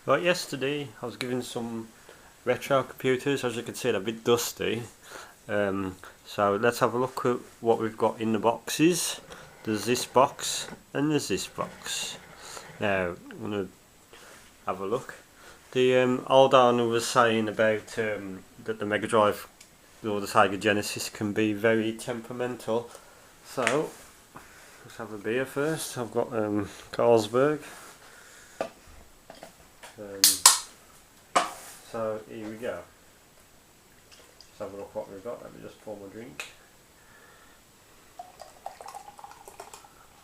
Right, yesterday I was given some retro computers. As you can see, they're a bit dusty. So let's have a look at what we've got in the boxes. There's this box and there's this box. Now I'm going to have a look. The old owner was saying about that the Mega Drive or the Sega Genesis can be very temperamental. So let's have a beer first. I've got Carlsberg. So here we go. Let's have a look what we've got. Let me just pour my drink.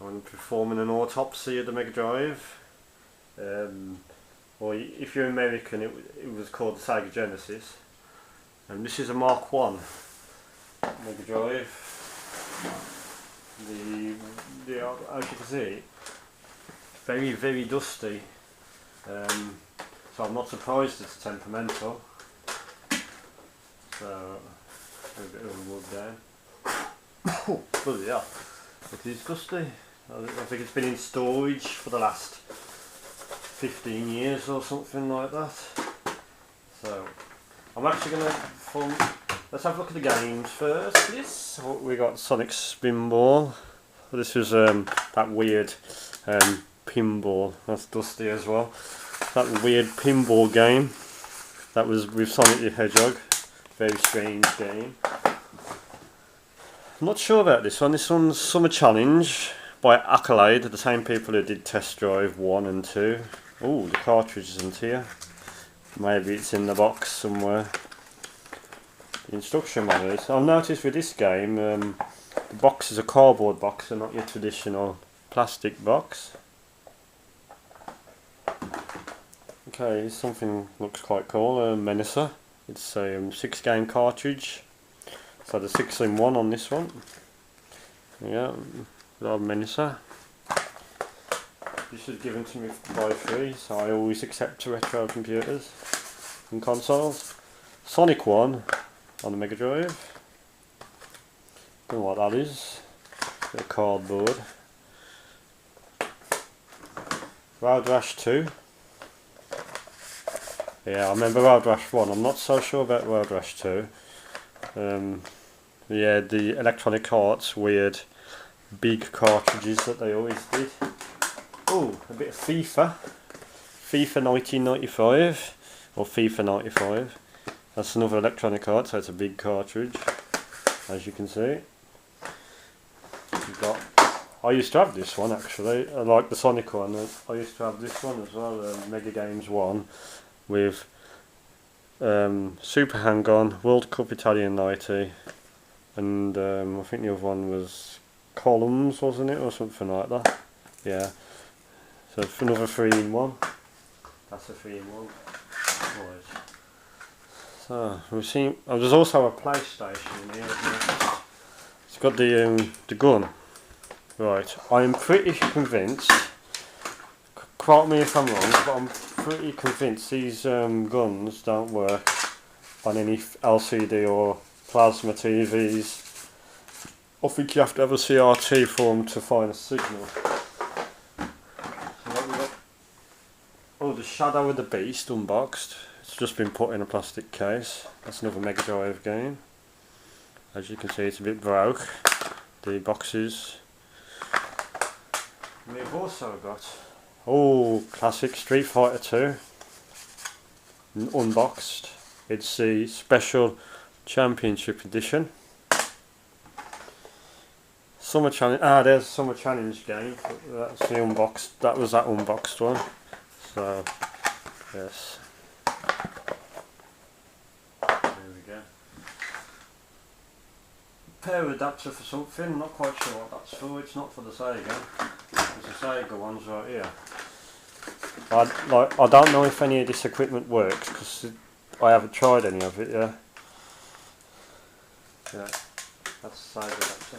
I'm performing an autopsy of the Mega Drive. Or if you're American, it was called the Sega Genesis. And this is a Mark 1 Mega Drive. As you can see, very dusty. So I'm not surprised it's temperamental. So a bit of a wood down. Oh, bloody hell. It is dusty. I think it's been in storage for the last 15 years or something like that. So I'm actually going to let's have a look at the games first. Yes, we got Sonic Spinball. This was that weird pinball. That's dusty as well. That weird pinball game that was with Sonic the Hedgehog. Very strange game. I'm not sure about this one. This one's Summer Challenge by Accolade, the same people who did Test Drive 1 and 2. Oh, the cartridge isn't here. Maybe it's in the box somewhere. The instruction manual. I've noticed with this game, the box is a cardboard box and not your traditional plastic box. Okay, something looks quite cool. Menacer. It's a 6-game cartridge. So the 6-in-1 on this one. Yeah, got Menacer. This was given to me by free, so I always accept retro computers and consoles. Sonic 1 on the Mega Drive. Don't know what that is. Bit of cardboard. Rash 2. Yeah, I remember Rash 1. I'm not so sure about Rash 2. Yeah, the Electronic Arts weird big cartridges that they always did. Oh, a bit of FIFA. FIFA 1995 or FIFA 95. That's another Electronic Arts, so it's a big cartridge, as you can see. You've got, I used to have this one actually. I like the Sonic one. I used to have this one as well, Mega Games 1 with Super Hang-On, World Cup Italian 90, and I think the other one was Columns, wasn't it, or something like that. Yeah. So another 3-in-1. That's a 3-in-1. Right. So we've seen. Oh, there's also a PlayStation in here. It's got the gun. Right. I'm pretty convinced. Quote me if I'm wrong, but I'm pretty convinced these guns don't work on any LCD or plasma TVs. I think you have to have a CRT for them to find a signal. Oh, the Shadow of the Beast unboxed. It's just been put in a plastic case. That's another Mega Drive game. As you can see, it's a bit broke. The boxes. We've also got classic Street Fighter 2 unboxed. It's the Special Championship Edition. Summer Challenge. There's Summer Challenge game. That's the unboxed. That was that unboxed one. So, yes. There we go. Pair adapter for something. Not quite sure what that's for. It's not for the Sega. There's the Sega ones right here. I don't know if any of this equipment works because I haven't tried any of it yet. Yeah, that's the Sega adapter.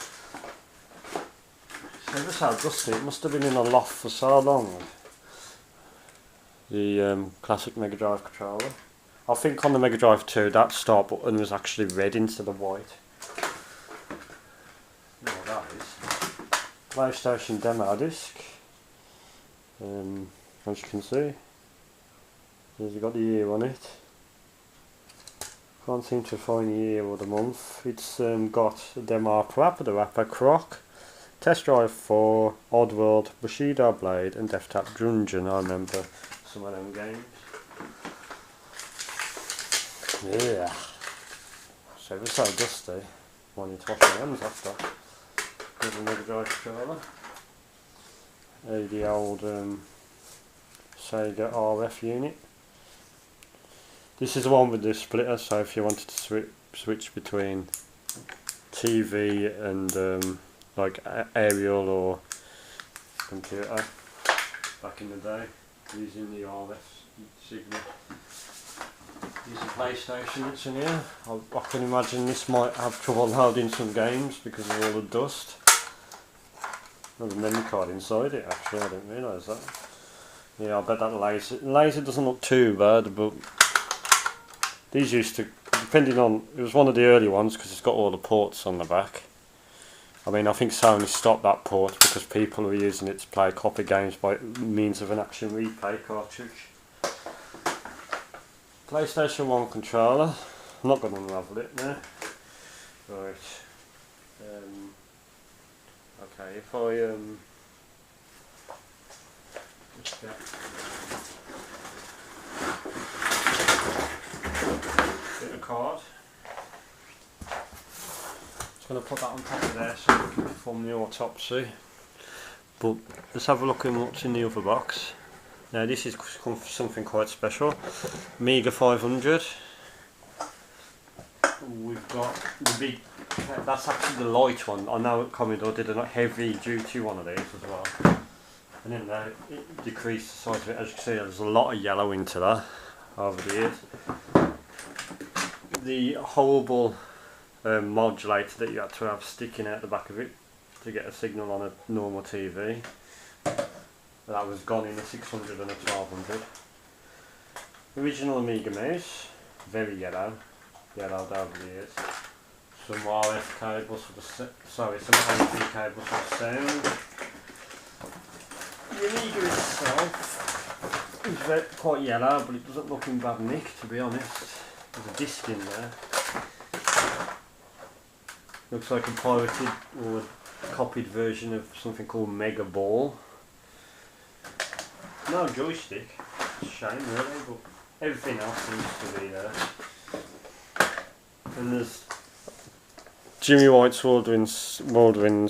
So this how dusty. It must have been in a loft for so long. The classic Mega Drive controller. I think on the Mega Drive 2 that start button was actually red instead of white. You know what that is. PlayStation demo disc. As you can see. Has got the year on it. Can't seem to find the year or the month. It's got the Mark the Rapper Croc, Test Drive 4, Oddworld, Bushido Blade and Death Tap Dungeon. I remember some of them games. Yeah. So it was so dusty. Wanting to wash my hands after. There's a megadrive controller. The old Sega RF unit. This is the one with the splitter, so if you wanted to switch between TV and like aerial or computer back in the day, using the RF signal. There's a PlayStation that's in here. I can imagine this might have trouble loading some games because of all the dust. There's a memory card inside it actually, I didn't realise that. Yeah, I bet that laser doesn't look too bad, but these used to, depending on, it was one of the early ones because it's got all the ports on the back. I mean, I think Sony stopped that port because people were using it to play copy games by means of an action replay cartridge. PlayStation 1 controller. I'm not going to unravel it now. Right. Okay, if I just get a bit of card. Just going to put that on top of there so we can perform the autopsy. But let's have a look at what's in the other box. Now this is something quite special. Amiga 500. We've got the big, that's actually the light one. I know Commodore did a heavy duty one of these as well. And then it decreased the size of it. As you can see, there's a lot of yellow into that over the years. The horrible modulator that you had to have sticking out the back of it to get a signal on a normal TV. That was gone in the 600 and a 1200. Original Amiga mouse, very yellowed over the years. Some RF cables for the some AV cables for the sound. The Amiga itself is quite yellow, but it doesn't look in bad nick, to be honest. There's a disc in there. Looks like a pirated or copied version of something called Mega Ball. No joystick, it's a shame really, but everything else seems to be there. And there's Jimmy White's Woodwind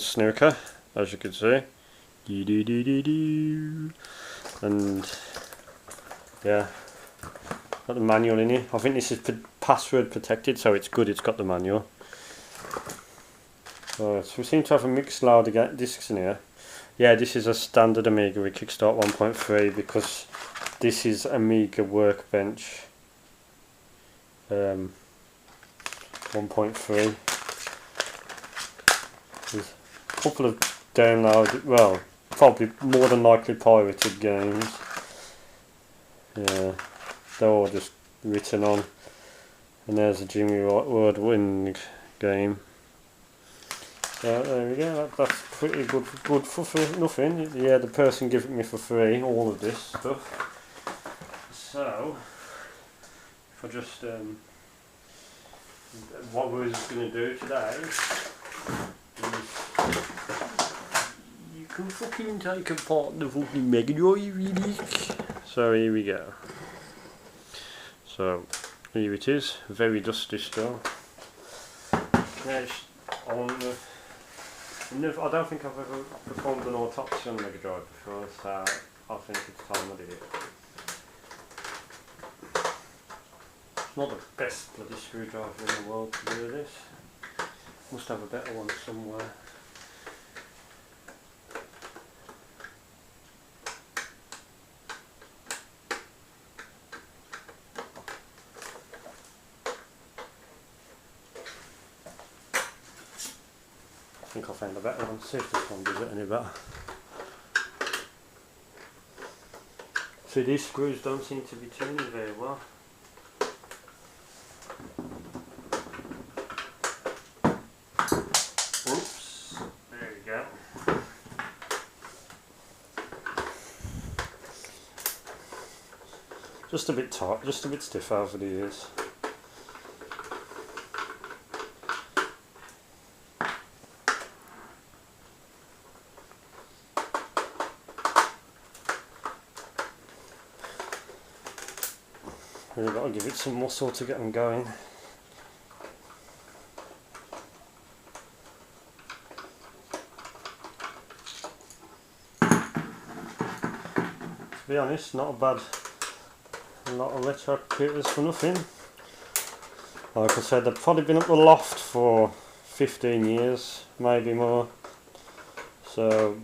Snooker, as you can see. And yeah, got the manual in here. I think this is password protected, so it's good it's got the manual. Right, so we seem to have a mixed load of discs in here. Yeah, this is a standard Amiga with Kickstart 1.3 because this is Amiga Workbench 1.3. There's a couple of downloaded, well, probably more than likely pirated games. Yeah, they're all just written on. And there's a Jimmy Woodwind game. There we go, that's pretty good for nothing. Yeah, the person gave it me for free, all of this stuff. So, if I just, what we're going to do today is, you can fucking take apart the fucking megadrive really. So here we go. So, here it is, very dusty still. Next on the, I don't think I've ever performed an autopsy on Mega Drive before, so I think it's time I did it. It's not the best bloody screwdriver in the world to do this. Must have a better one somewhere. I think I found a better one, see if this one does it any better. See, these screws don't seem to be turning very well. Oops, there we go. Just a bit tight, just a bit stiff over the years. Really got to give it some muscle to get them going. To be honest, not a lot of retro computers for nothing. Like I said, they've probably been up the loft for 15 years, maybe more. So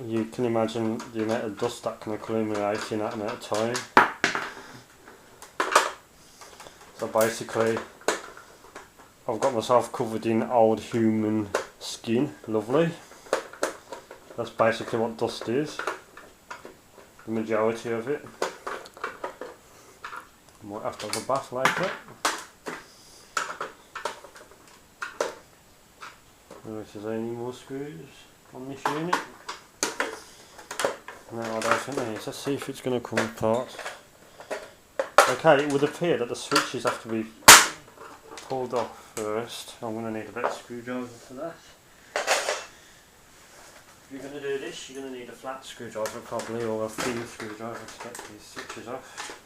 you can imagine the amount of dust that can accumulate in that amount of time. So basically, I've got myself covered in old human skin. Lovely. That's basically what dust is. The majority of it. Might have to have a bath later. If there's any more screws on this unit. No, I don't think there is. Let's see if it's going to come apart. Okay, it would appear that the switches have to be pulled off first. I'm going to need a better screwdriver for that. If you're going to do this, you're going to need a flat screwdriver probably, or a thin screwdriver to get these switches off.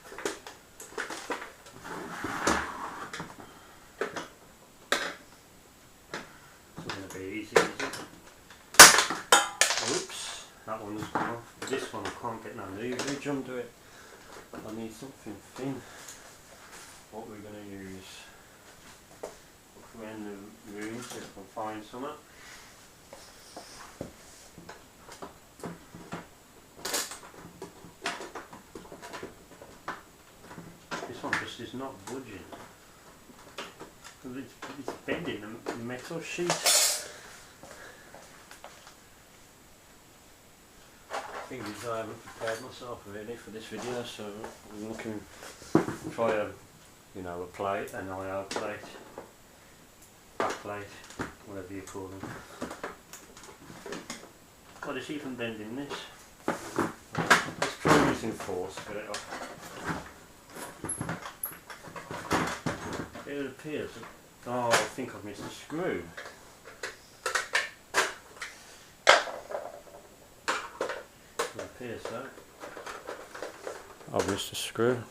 It's not going to be easy, is it? Oops, that one's gone off. But this one I can't get no leverage under it. I need something thin. What we're going to use. Look around the room, see if I can find something. This one just is not budging. It's bending the metal sheet. Thing is, I haven't prepared myself really for this video, so I'm looking to try a, a plate, an IO plate, back plate, whatever you call them. God, it's even bending this. Let's try using force to get it off. It appears that, oh, I think I've missed a screw. It appears so. I've missed a screw.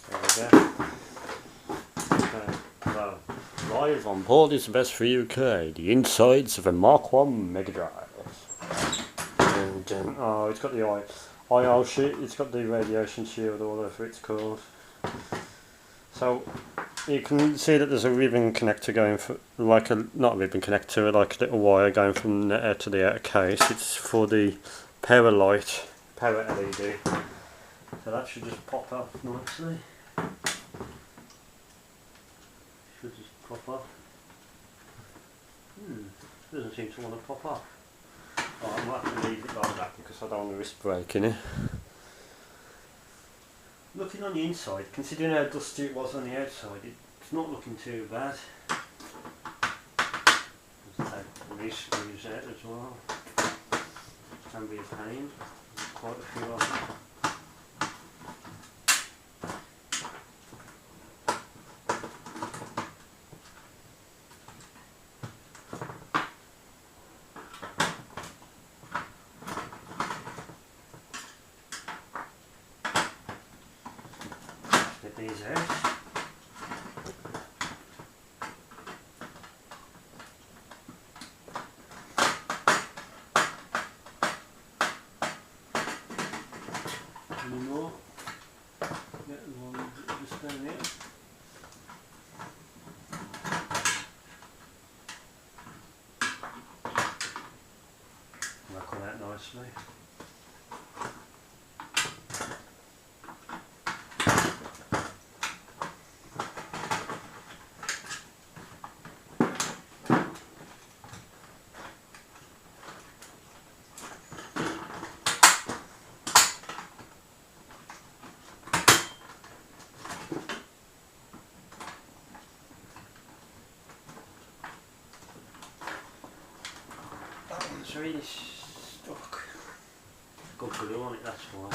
There we go. Okay. Well, live on board is the best for UK. The insides of a Mark 1 megadrive. Oh, it's got the IO sheet, it's got the radiation shield, or whatever it's called. So you can see that there's a ribbon connector going for, not a ribbon connector, like a little wire going from the outer to the outer case. It's for the power light, power LED. So that should just pop off nicely. Should just pop off. Doesn't seem to want to pop off. Oh, I might have to leave it like that because I don't want to risk breaking it. Looking on the inside, considering how dusty it was on the outside, it's not looking too bad. Let's take these screws out as well. Can be a pain. Quite a few of them. Get these out. Any more? Yeah, one just down here. That come out nicely. really stuck. Got glue on it, that's why.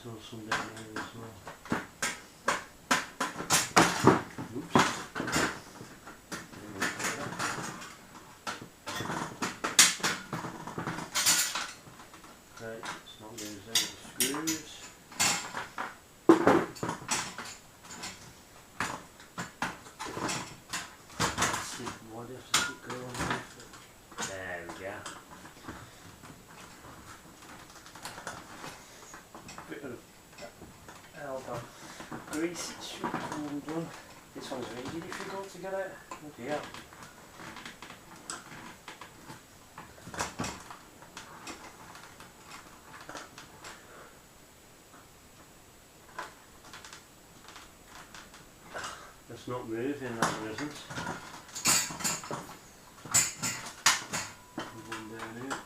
Still some down there as well. Oops. Okay, it's not losing the screws. Why do you have to keep going with it? There we go. Bit of elbow grease, it should be all done. This one's really difficult to get out. Look here. It's not moving, that isn't. One down here.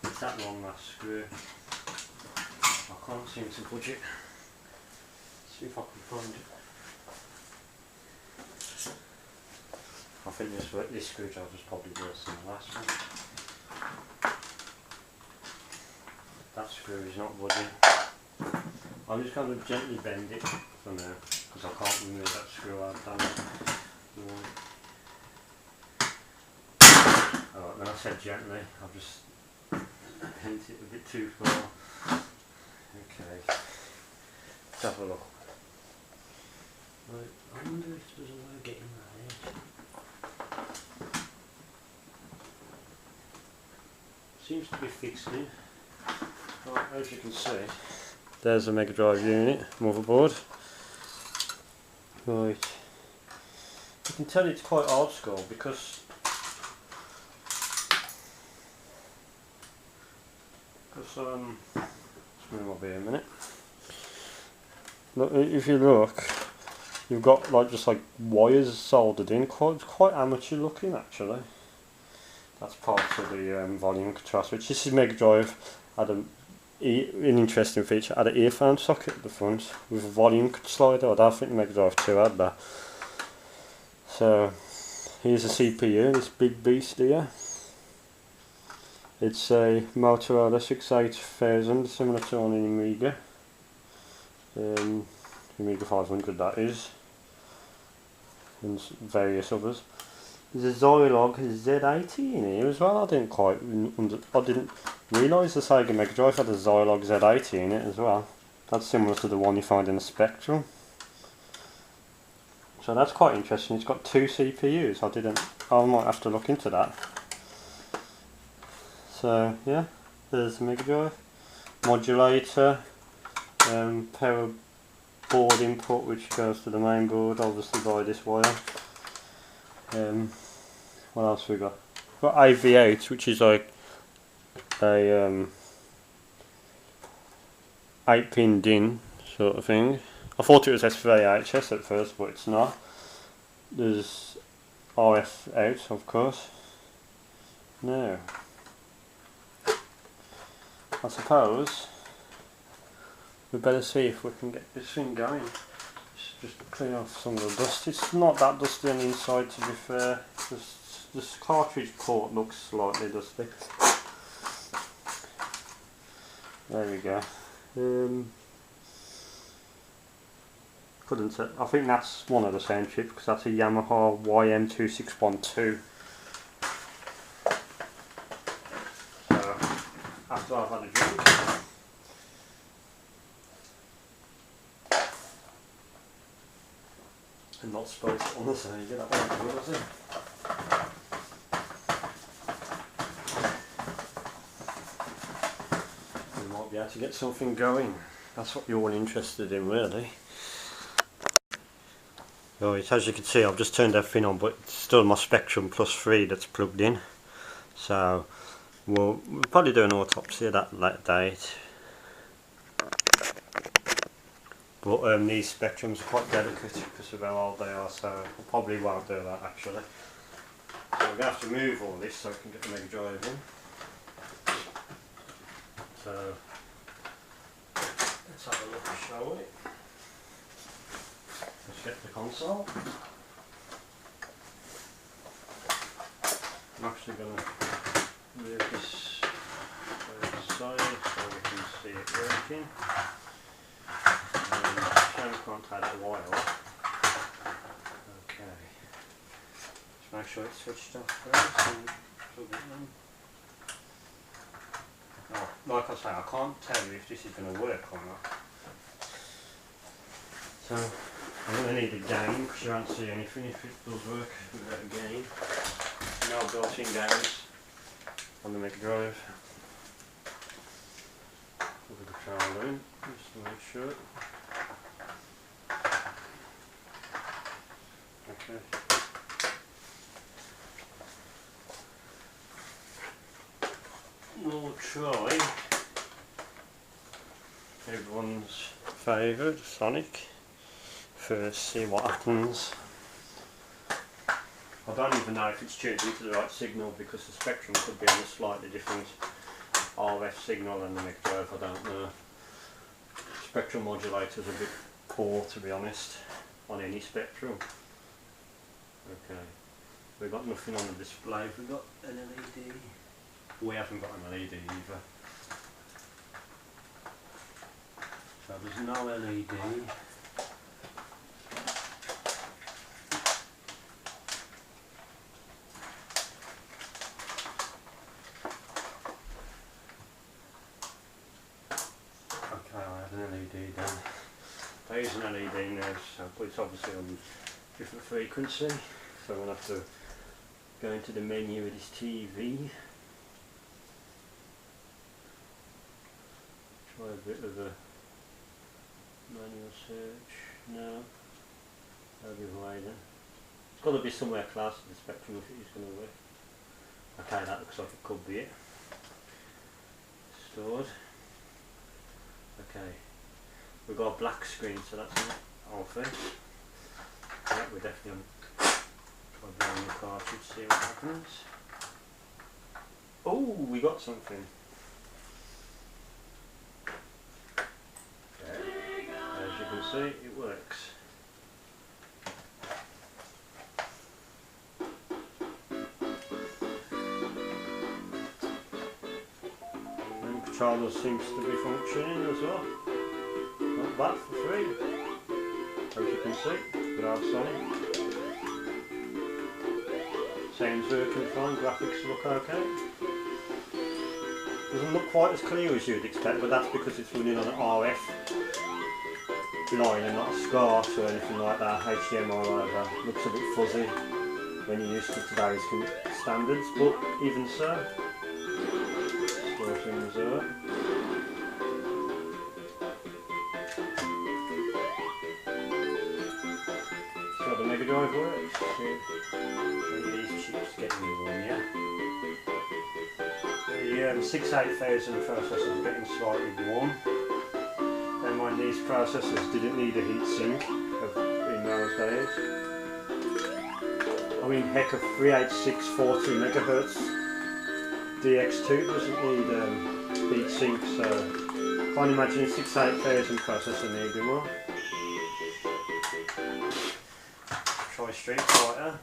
It's that long, that screw. I can't seem to budge it. See if I can find it. I think this screwdriver is probably worse than the last one. That screw is not budging. I'm just going to gently bend it for now because I can't remove that screw out. Alright, then I said gently, I've just bent it a bit too far. Okay, let's have a look. Right, I wonder if there's a way of getting that out. Seems to be fixed in. Right, as you can see, there's a megadrive unit, motherboard. Right, you can tell it's quite old school because just move my beer a minute. Look, if you look, you've got like just like wires soldered in, quite amateur looking actually. That's part of the volume control switch. This is megadrive had an interesting feature, had an earphone socket at the front with a volume slider. I don't think megadrive 2 had that. So here's a CPU, this big beast here. It's a Motorola 68000, similar to an Amiga. Amiga 500 that is, and various others. There's a Zilog Z80 in here as well. I didn't realise the Sega Mega Drive had a Zilog Z80 in it as well. That's similar to the one you find in the Spectrum. So that's quite interesting. It's got 2 CPUs. I might have to look into that. So yeah, there's the Mega Drive. Modulator, power board input which goes to the main board, obviously by this wire. What else we got? We've got AV8, which is like a 8-pin DIN sort of thing. I thought it was SVHS at first, but it's not. There's RF out, of course. Now, I suppose we better see if we can get this thing going. Just clean off some of the dust. It's not that dusty on the inside, to be fair. This cartridge port looks slightly dusty. There we go. Couldn't say. I think that's one of the same chips because that's a Yamaha YM2612. So after I've had a drink, and not spilt it on the side, that won't be good, is it? We might be able to get something going. That's what you're all interested in, really. Right, as you can see, I've just turned everything on, but it's still my Spectrum Plus 3 that's plugged in. So we'll probably do an autopsy at that later date. But these Spectrums are quite delicate because of how old they are, so I probably won't do that actually. we're going to have to move all this so we can get the Mega Drive in. So let's have a look, shall we? Let's get the console. I'm actually going to move this aside so we can see it working. Shame we can't take that wire off. Okay. Just make sure it's switched off first and plug it in. Oh, like I say, I can't tell you if this is going to work or not. So I'm going to need a gain because you won't see anything if it does work without a gain. No built-in gains on the Mega Drive. Look at the controller in, just to make sure. Okay. We'll try everyone's favourite, Sonic, first, see what happens. I don't even know if it's tuned into the right signal because the spectrum could be on a slightly different RF signal than the Mega Drive, I don't know. Spectral modulator's a bit poor, to be honest, on any spectrum. Okay, we've got nothing on the display, we've got an LED. We haven't got an LED either. So there's no LED. Okay, I have an LED then. There is an LED now, but it's obviously on different frequency. So I'm going to have to go into the menu of this TV. Try a bit of a manual search. No. That'll be wide then. It's got to be somewhere close to the spectrum if it is going to work. Okay, that looks like it could be it. Stored. Okay. We've got a black screen, so that's an alpha. Yeah, we're definitely on. Try blowing the cartridge, see what happens. Oh, we got something. As you can see, it works. And the controller seems to be functioning as well. Not bad for free, as you can see, without Sonic. Sounds working fine, graphics look okay. Doesn't look quite as clear as you'd expect, but that's because it's running on an RF line and not a SCART or anything like that, HDMI or whatever. Looks a bit fuzzy when you're used to today's standards, but even so, still things are. So the Mega Drive works. These chips getting me one, yeah. The 68000 processors are getting slightly warm. Then when these processors didn't need a heat sink in those days. I mean, heck, a 38640 MHz DX2 doesn't need heat sink, so can't imagine a 68000 processor needing one. Try Street Fighter.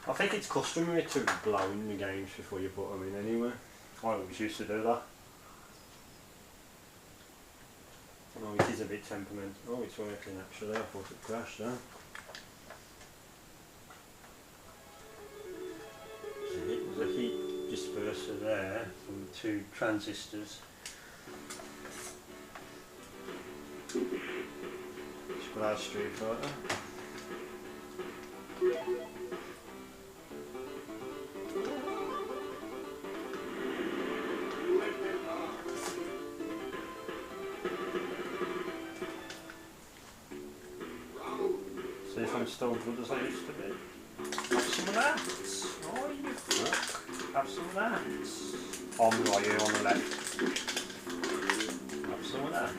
I think it's customary to blow in the games before you put them in anyway. I always used to do that. Oh, it is a bit temperamental. Oh, it's working actually. I thought it crashed there. There's a heat disperser there from 2 transistors. Let's put our Street Fighter. See if I'm still good as I used to be. Have some of that. Oh, you fuck. Have some of that. On right here on the left. Have some of that.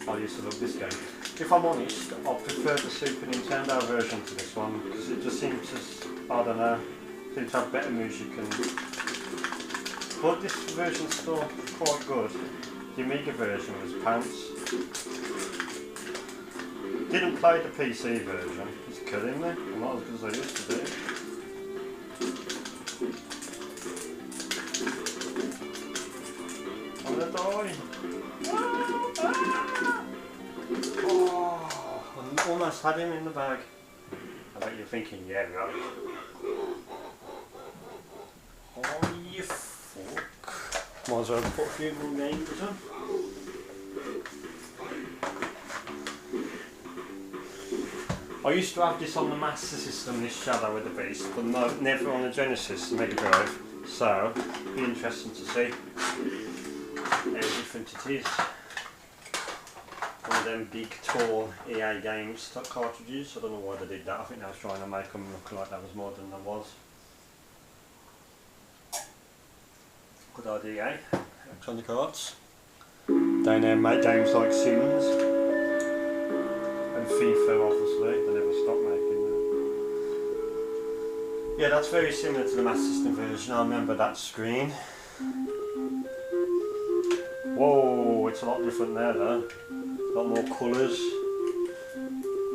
I used to love this game. If I'm honest, I prefer the Super Nintendo version to this one because it just seems to I don't know. Seems to have better music and... But this version's still quite good. The Amiga version was pants. Didn't play the PC version. It's killing me. I'm not as good as I used to be. I'm gonna die. Oh, I almost had him in the bag. I bet you're thinking, yeah, right. Oh, you fuck. Might as well put a few more names on. I used to have this on the Master System, this Shadow of the Beast, but no, never on the Genesis, the Mega Drive. So, it'll be interesting to see how different it is. One of them big, tall EA Games cartridges. I don't know why they did that. I think they was trying to make them look like that was more than there was. Good idea, eh? Electronic Arts. They now make games like Sims and FIFA, obviously. They never stop making them. Yeah, that's very similar to the Master System version. I remember that screen. Whoa, it's a lot different there though. A lot more colours.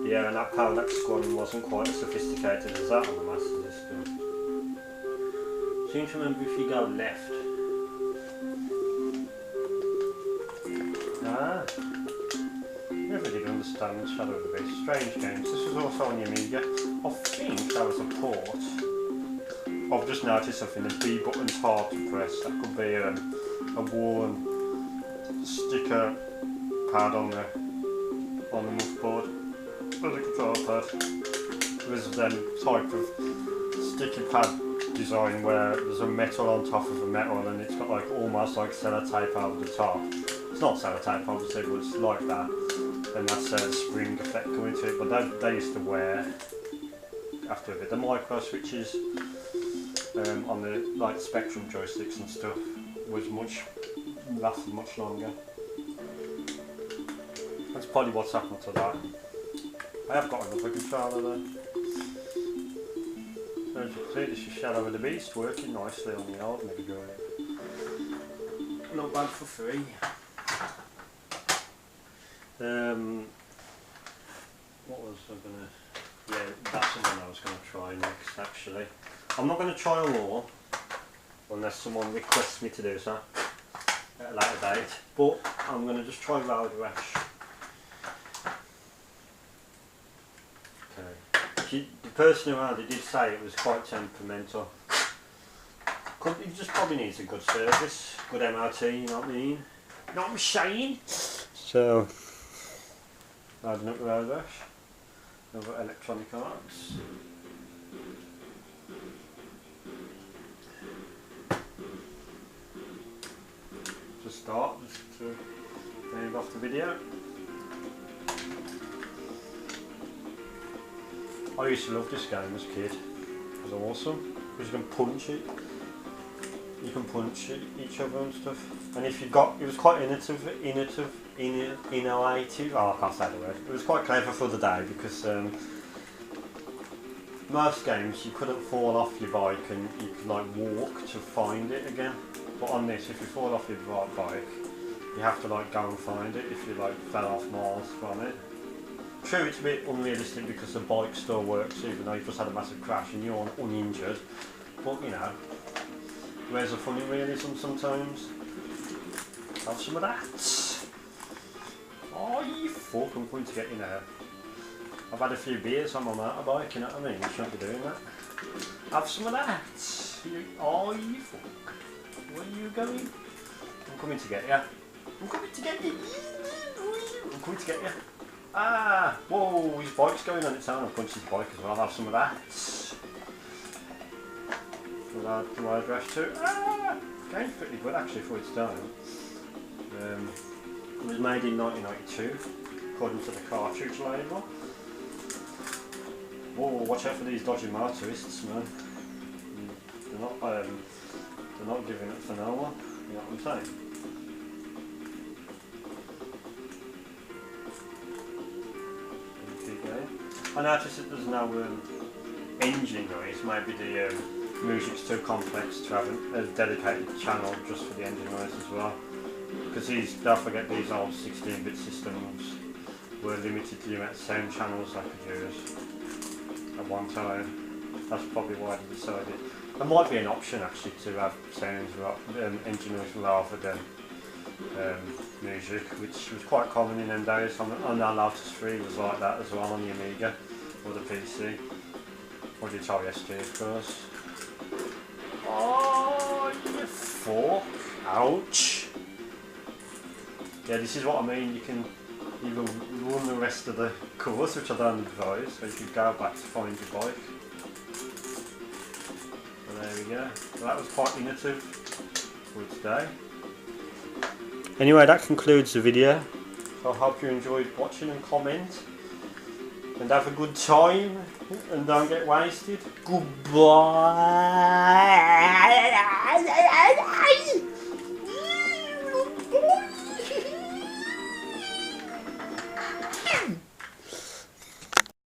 Yeah, and that parallax squadron wasn't quite as sophisticated as that on the Master System. Seem to remember if you go left. Ah, never did understand Shadow of the Beast. Strange games. This was also on the Amiga. I think that was a port. I've just noticed something. The B button's hard to press. That could be a worn sticker pad on the motherboard. There's a control pad. There's then type of sticky pad design where there's a metal on top of a metal and it's got like almost like sellotape over the top. It's not sellotape obviously, but it's like that. And that's a spring effect coming to it. But they used to wear after a bit. The micro switches on the like Spectrum joysticks and stuff lasted much longer. That's probably what's happened to that. I have got another controller there. As you can see, this is Shadow of the Beast working nicely on the old Mega Drive. Not bad for free. What was I gonna... Yeah, that's the one I was gonna try next actually. I'm not gonna try them all unless someone requests me to do so at a later date, but I'm gonna just try Rash. Okay. The person who had it did say it was quite temperamental. It just probably needs a good service, good MOT, you know what I mean? You know what I'm saying? So, loading up the Rash. Another Electronic Arts. To start, just to end off the video. I used to love this game as a kid. It was awesome because you can punch it. You can punch each other and stuff. And if you got, it was quite innovative. Oh, I can't say the word. It was quite clever for the day because most games you couldn't fall off your bike and you could like walk to find it again. But on this, if you fall off your bike, you have to like go and find it if you like fell off miles from it. True, it's a bit unrealistic because the bike still works even though you just had a massive crash and you're uninjured. But you know, where's the funny realism sometimes? Have some of that. Oh, you fuck, I'm going to get you now. I've had a few beers on my motorbike, you know what I mean? You shouldn't be doing that. Have some of that. Oh, you fuck. Where are you going? I'm coming to get you. I'm coming to get you. I'm coming to get you. Ah, whoa, his bike's going on its own. I'll punch his bike as well. I'll have some of that. Wild Rash 2. Ah, game's pretty good actually for its time. It was made in 1992, according to the cartridge label. Whoa, watch out for these dodgy motorists, man. They're not giving it for no one. You know what I'm saying? I noticed that there's no engine noise, maybe the music's too complex to have a dedicated channel just for the engine noise as well. Because don't forget, these old 16-bit systems were limited to the amount of sound channels they could use at one time. That's probably why they decided. There might be an option actually to have sounds engine noise rather than music, which was quite common in them days. On our Lotus 3 was like that as well, on the Amiga or the PC or the Atari ST, of course. Oh, you fuck! Ouch! Yeah, this is what I mean. You can either run the rest of the course, which I don't advise, or you could go back to find your bike. So there we go. So that was quite innovative for today. Anyway, that concludes the video. So I hope you enjoyed watching and comment. And have a good time. And don't get wasted. Goodbye.